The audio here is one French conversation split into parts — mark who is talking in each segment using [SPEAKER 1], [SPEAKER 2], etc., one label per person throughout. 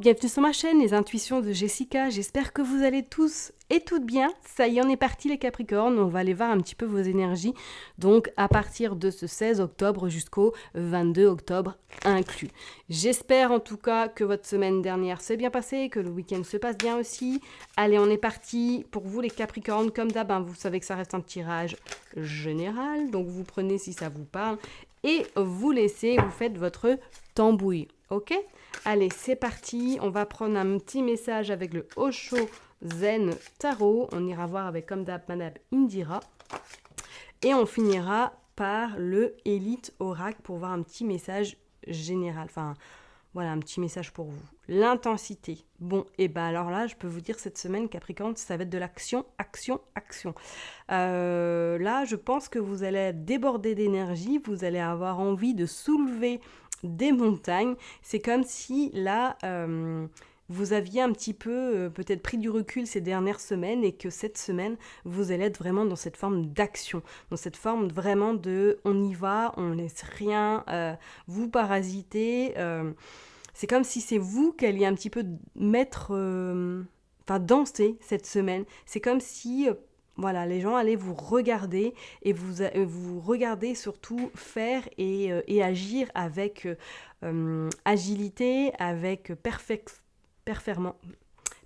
[SPEAKER 1] bienvenue sur ma chaîne, les intuitions de Jessica. J'espère que vous allez tous et toutes bien. Ça y est, on est parti les Capricornes, on va aller voir un petit peu vos énergies. Donc à partir de ce 16 octobre jusqu'au 22 octobre inclus. J'espère en tout cas que votre semaine dernière s'est bien passée, que le week-end se passe bien aussi. Allez, on est parti. Pour vous les Capricornes, comme d'hab, vous savez que ça reste un tirage général. Donc vous prenez si ça vous parle et vous laissez, vous faites votre tambouille. Ok ? Allez, c'est parti. On va prendre un petit message avec le Osho Zen Tarot. On ira voir avec comme d'hab Madame Indira. Et on finira par le Elite Oracle pour voir un petit message général. Enfin, voilà, un petit message pour vous. L'intensité. Bon, et ben alors là, je peux vous dire cette semaine, Capricorne, ça va être de l'action, action, action. Là, je pense que vous allez être débordé d'énergie, vous allez avoir envie de soulever des montagnes. C'est comme si là, vous aviez un petit peu peut-être pris du recul ces dernières semaines et que cette semaine, vous allez être vraiment dans cette forme d'action, dans cette forme vraiment de on y va, on laisse rien vous parasiter. C'est comme si c'est vous qui alliez un petit peu mettre, danser cette semaine. C'est comme si voilà, les gens allaient vous regarder et vous regarder surtout faire et agir avec agilité, avec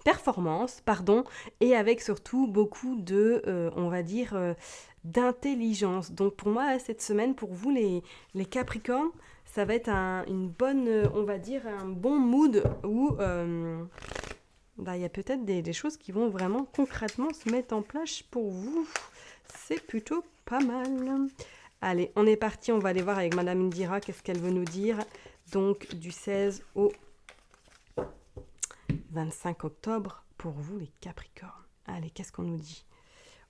[SPEAKER 1] performance, pardon, et avec surtout beaucoup de, on va dire, d'intelligence. Donc pour moi, cette semaine, pour vous les Capricornes, ça va être une bonne, on va dire, un bon mood où il y a peut-être des choses qui vont vraiment concrètement se mettre en place pour vous. C'est plutôt pas mal. Allez, on est parti, on va aller voir avec Madame Indira qu'est-ce qu'elle veut nous dire. Donc du 16 au 25 octobre pour vous les Capricornes. Allez, qu'est-ce qu'on nous dit ?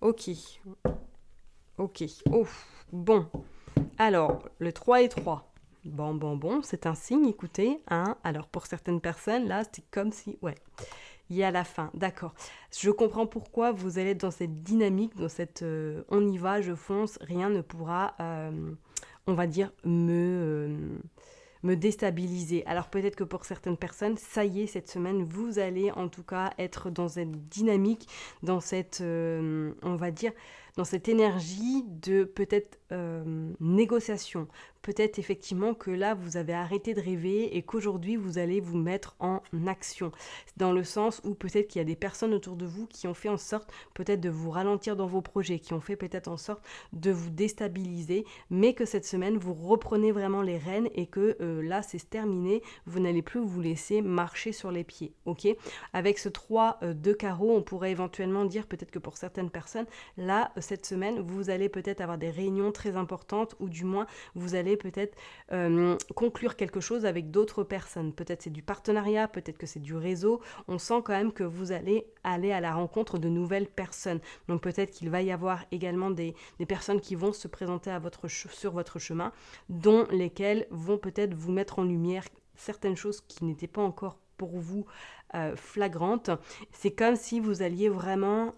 [SPEAKER 1] Ok. Oh, bon. Alors, le 3 et 3. Bon, c'est un signe, écoutez. Alors, pour certaines personnes, là, c'est comme si... Ouais, il y a la fin, d'accord. Je comprends pourquoi vous allez être dans cette dynamique, dans cette on y va, je fonce, rien ne pourra, on va dire, me déstabiliser. Alors peut-être que pour certaines personnes, ça y est, cette semaine, vous allez en tout cas être dans cette dynamique, dans cette, on va dire, dans cette énergie de peut-être négociation. Peut-être effectivement que là, vous avez arrêté de rêver et qu'aujourd'hui, vous allez vous mettre en action. Dans le sens où peut-être qu'il y a des personnes autour de vous qui ont fait en sorte peut-être de vous ralentir dans vos projets, qui ont fait peut-être en sorte de vous déstabiliser, mais que cette semaine, vous reprenez vraiment les rênes et que là, c'est terminé. Vous n'allez plus vous laisser marcher sur les pieds. Ok ? Avec ce 3 de carreau, on pourrait éventuellement dire peut-être que pour certaines personnes, là, cette semaine, vous allez peut-être avoir des réunions très importantes ou du moins, vous allez peut-être conclure quelque chose avec d'autres personnes. Peut-être c'est du partenariat, peut-être que c'est du réseau. On sent quand même que vous allez aller à la rencontre de nouvelles personnes. Donc peut-être qu'il va y avoir également des personnes qui vont se présenter sur votre chemin, dont lesquelles vont peut-être vous mettre en lumière certaines choses qui n'étaient pas encore pour vous flagrantes. C'est comme si vous alliez vraiment...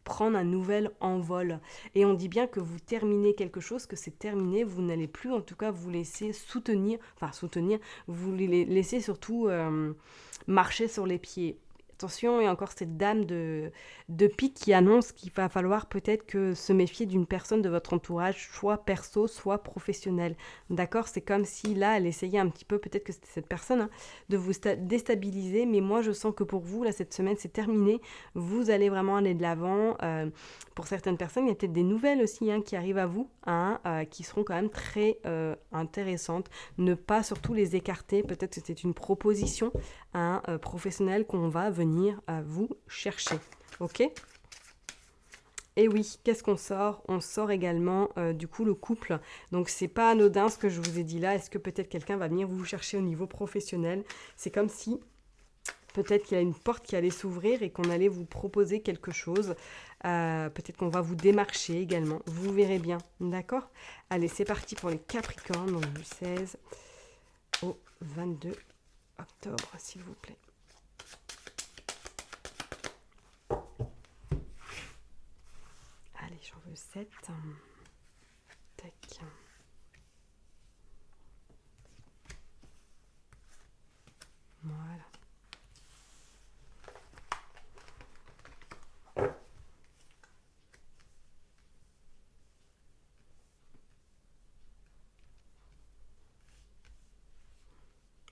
[SPEAKER 1] prendre un nouvel envol. Et on dit bien que vous terminez quelque chose, que c'est terminé, vous n'allez plus en tout cas vous laisser soutenir, vous les laissez surtout marcher sur les pieds. Attention, il y a encore cette dame de pique qui annonce qu'il va falloir peut-être que se méfier d'une personne de votre entourage, soit perso, soit professionnelle. D'accord ? C'est comme si là, elle essayait un petit peu, peut-être que c'était cette personne, de vous déstabiliser, mais moi je sens que pour vous, là, cette semaine, c'est terminé. Vous allez vraiment aller de l'avant. Pour certaines personnes, il y a peut-être des nouvelles aussi qui arrivent à vous, qui seront quand même très intéressantes. Ne pas surtout les écarter. Peut-être que c'est une proposition professionnelle qu'on va venir vous chercher. Ok ? Et oui, qu'est-ce qu'on sort ? On sort également du coup le couple. Donc c'est pas anodin ce que je vous ai dit là. Est-ce que peut-être quelqu'un va venir vous chercher au niveau professionnel ? C'est comme si peut-être qu'il y a une porte qui allait s'ouvrir et qu'on allait vous proposer quelque chose. Peut-être qu'on va vous démarcher également. Vous verrez bien. D'accord ? Allez, c'est parti pour les Capricornes, donc du 16 au 22 octobre, s'il vous plaît. Allez, j'en veux 7. Tac. Voilà.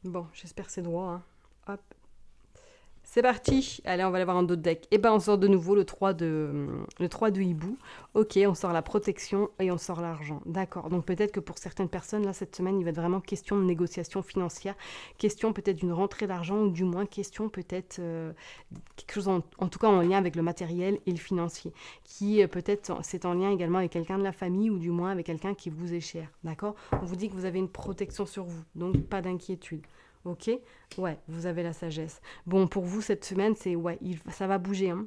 [SPEAKER 1] Bon, j'espère que c'est droit. Hein. Hop. C'est parti. Allez, on va aller voir un autre deck. Et ben, on sort de nouveau le 3 de hibou. Ok, on sort la protection et on sort l'argent. D'accord. Donc peut-être que pour certaines personnes, là, cette semaine, il va être vraiment question de négociation financière, question peut-être d'une rentrée d'argent ou du moins question peut-être quelque chose en tout cas en lien avec le matériel et le financier, qui peut-être c'est en lien également avec quelqu'un de la famille ou du moins avec quelqu'un qui vous est cher. D'accord. On vous dit que vous avez une protection sur vous, donc pas d'inquiétude. Ok. Ouais, vous avez la sagesse. Bon, pour vous, cette semaine, ça va bouger. Hein.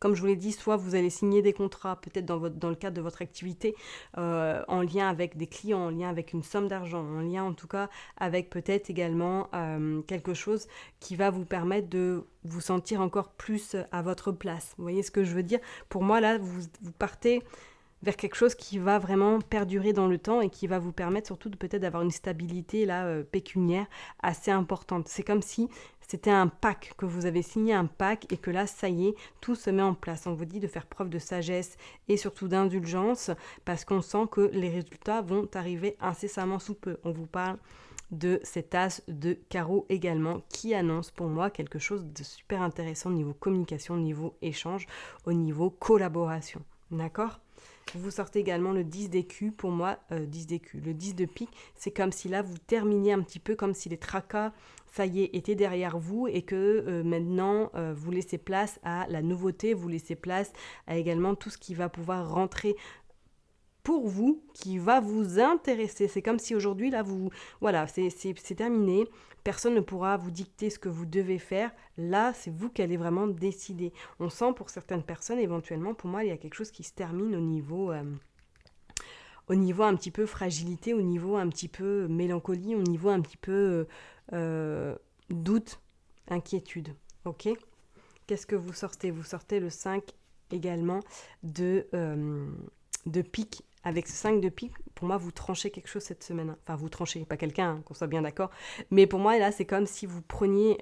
[SPEAKER 1] Comme je vous l'ai dit, soit vous allez signer des contrats, peut-être dans le cadre de votre activité, en lien avec des clients, en lien avec une somme d'argent, en lien en tout cas avec peut-être également quelque chose qui va vous permettre de vous sentir encore plus à votre place. Vous voyez ce que je veux dire? Pour moi, là, vous partez vers quelque chose qui va vraiment perdurer dans le temps et qui va vous permettre surtout de peut-être d'avoir une stabilité là pécuniaire assez importante. C'est comme si c'était un pack, que vous avez signé un pack et que là, ça y est, tout se met en place. On vous dit de faire preuve de sagesse et surtout d'indulgence parce qu'on sent que les résultats vont arriver incessamment sous peu. On vous parle de cet as de carreau également qui annonce pour moi quelque chose de super intéressant au niveau communication, au niveau échange, au niveau collaboration. D'accord ? Vous sortez également le 10 d'écu, pour moi, 10 d'écu. Le 10 de pique, c'est comme si là, vous terminiez un petit peu comme si les tracas, ça y est, étaient derrière vous et que maintenant, vous laissez place à la nouveauté, vous laissez place à également tout ce qui va pouvoir rentrer pour vous, qui va vous intéresser. C'est comme si aujourd'hui, là, voilà, c'est terminé. Personne ne pourra vous dicter ce que vous devez faire. Là, c'est vous qui allez vraiment décider. On sent pour certaines personnes, éventuellement, pour moi, il y a quelque chose qui se termine au niveau un petit peu fragilité, au niveau un petit peu mélancolie, au niveau un petit peu doute, inquiétude. Ok ? Qu'est-ce que vous sortez? Vous sortez le 5 également de pique. Avec ce 5 de pique, pour moi, vous tranchez quelque chose cette semaine. Enfin, vous tranchez, pas quelqu'un, hein, qu'on soit bien d'accord. Mais pour moi, là, c'est comme si vous preniez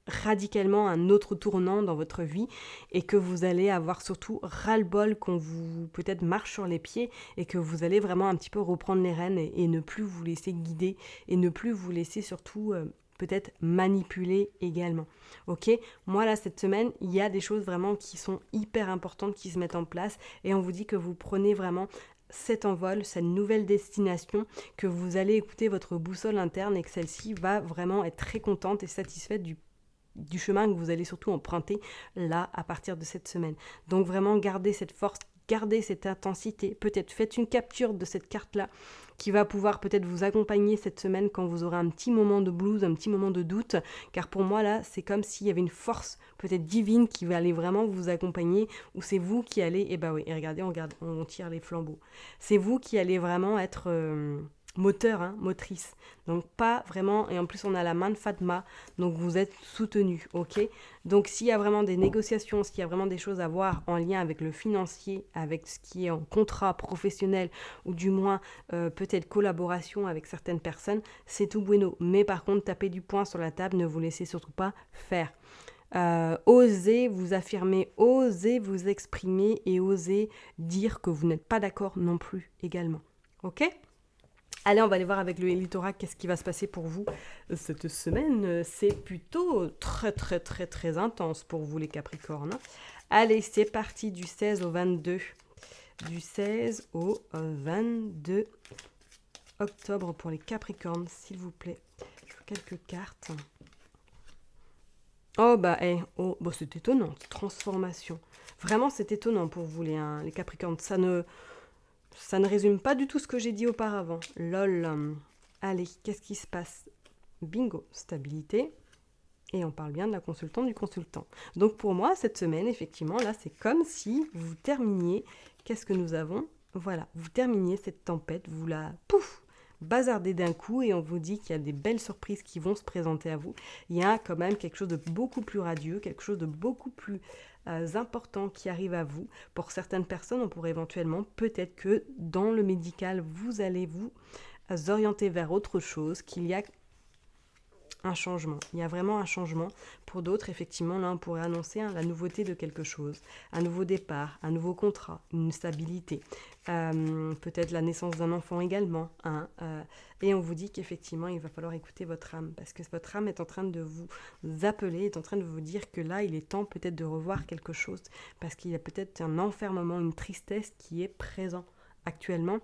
[SPEAKER 1] radicalement un autre tournant dans votre vie et que vous allez avoir surtout ras-le-bol qu'on vous peut-être marche sur les pieds et que vous allez vraiment un petit peu reprendre les rênes et ne plus vous laisser guider et ne plus vous laisser surtout peut-être manipuler également. Ok, moi là cette semaine il y a des choses vraiment qui sont hyper importantes qui se mettent en place et on vous dit que vous prenez vraiment cet envol, cette nouvelle destination, que vous allez écouter votre boussole interne et que celle-ci va vraiment être très contente et satisfaite du chemin que vous allez surtout emprunter là à partir de cette semaine. Donc vraiment gardez cette force, gardez cette intensité, peut-être faites une capture de cette carte-là qui va pouvoir peut-être vous accompagner cette semaine quand vous aurez un petit moment de blues, un petit moment de doute, car pour moi là c'est comme s'il y avait une force peut-être divine qui va aller vraiment vous accompagner, ou c'est vous qui allez, et bah oui, et regardez, on tire les flambeaux, c'est vous qui allez vraiment être moteur, hein, motrice. Donc pas vraiment, et en plus on a la main de Fatma, donc vous êtes soutenu, ok? Donc s'il y a vraiment des négociations, s'il y a vraiment des choses à voir en lien avec le financier, avec ce qui est en contrat professionnel, ou du moins peut-être collaboration avec certaines personnes, c'est tout bueno. Mais par contre, tapez du poing sur la table, ne vous laissez surtout pas faire. Osez vous affirmer, osez vous exprimer et osez dire que vous n'êtes pas d'accord non plus également. Ok ? Allez, on va aller voir avec le Elitorac qu'est-ce qui va se passer pour vous cette semaine. C'est plutôt très très très très intense pour vous les Capricornes. Allez, c'est parti du 16 au 22. Du 16 au 22 octobre pour les Capricornes, s'il vous plaît. Quelques cartes. Oh bah, c'est étonnant, transformation. Vraiment, c'est étonnant pour vous les Capricornes. Ça ne résume pas du tout ce que j'ai dit auparavant. Lol. Allez, qu'est-ce qui se passe? Bingo, stabilité. Et on parle bien de la consultante du consultant. Donc pour moi, cette semaine, effectivement, là, c'est comme si vous terminiez. Qu'est-ce que nous avons? Voilà, vous terminiez cette tempête, vous la bazardez d'un coup et on vous dit qu'il y a des belles surprises qui vont se présenter à vous. Il y a quand même quelque chose de beaucoup plus radieux, quelque chose de beaucoup plus important qui arrive à vous. Pour certaines personnes, on pourrait éventuellement, peut-être que dans le médical, vous allez vous orienter vers autre chose, qu'il y a un changement. Il y a vraiment un changement. Pour d'autres, effectivement, là, on pourrait annoncer la nouveauté de quelque chose, un nouveau départ, un nouveau contrat, une stabilité, peut-être la naissance d'un enfant également. Et on vous dit qu'effectivement, il va falloir écouter votre âme, parce que votre âme est en train de vous appeler, est en train de vous dire que là, il est temps peut-être de revoir quelque chose, parce qu'il y a peut-être un enfermement, une tristesse qui est présent actuellement,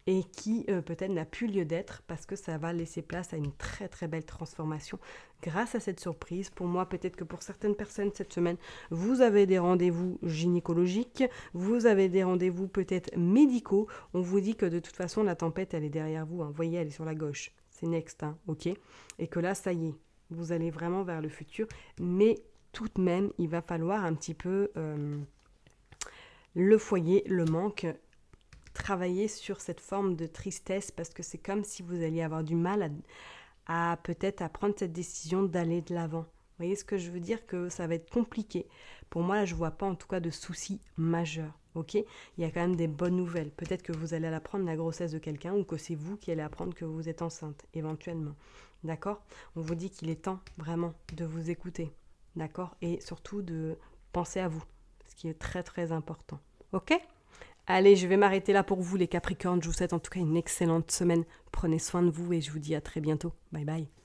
[SPEAKER 1] et qui peut-être n'a plus lieu d'être parce que ça va laisser place à une très très belle transformation grâce à cette surprise. Pour moi, peut-être que pour certaines personnes cette semaine, vous avez des rendez-vous gynécologiques, vous avez des rendez-vous peut-être médicaux. On vous dit que de toute façon, la tempête, elle est derrière vous. Vous voyez, elle est sur la gauche. C'est next, ok. Et que là, ça y est, vous allez vraiment vers le futur. Mais tout de même, il va falloir un petit peu le foyer, le manque, travailler sur cette forme de tristesse parce que c'est comme si vous alliez avoir du mal à peut-être à prendre cette décision d'aller de l'avant. Vous voyez ce que je veux dire, que ça va être compliqué. Pour moi, là, je ne vois pas en tout cas de soucis majeurs. Ok, il y a quand même des bonnes nouvelles. Peut-être que vous allez apprendre la grossesse de quelqu'un ou que c'est vous qui allez apprendre que vous êtes enceinte, éventuellement. D'accord. On vous dit qu'il est temps vraiment de vous écouter. D'accord. Et surtout de penser à vous, ce qui est très très important. Ok. Allez, je vais m'arrêter là pour vous les Capricornes. Je vous souhaite en tout cas une excellente semaine. Prenez soin de vous et je vous dis à très bientôt. Bye bye.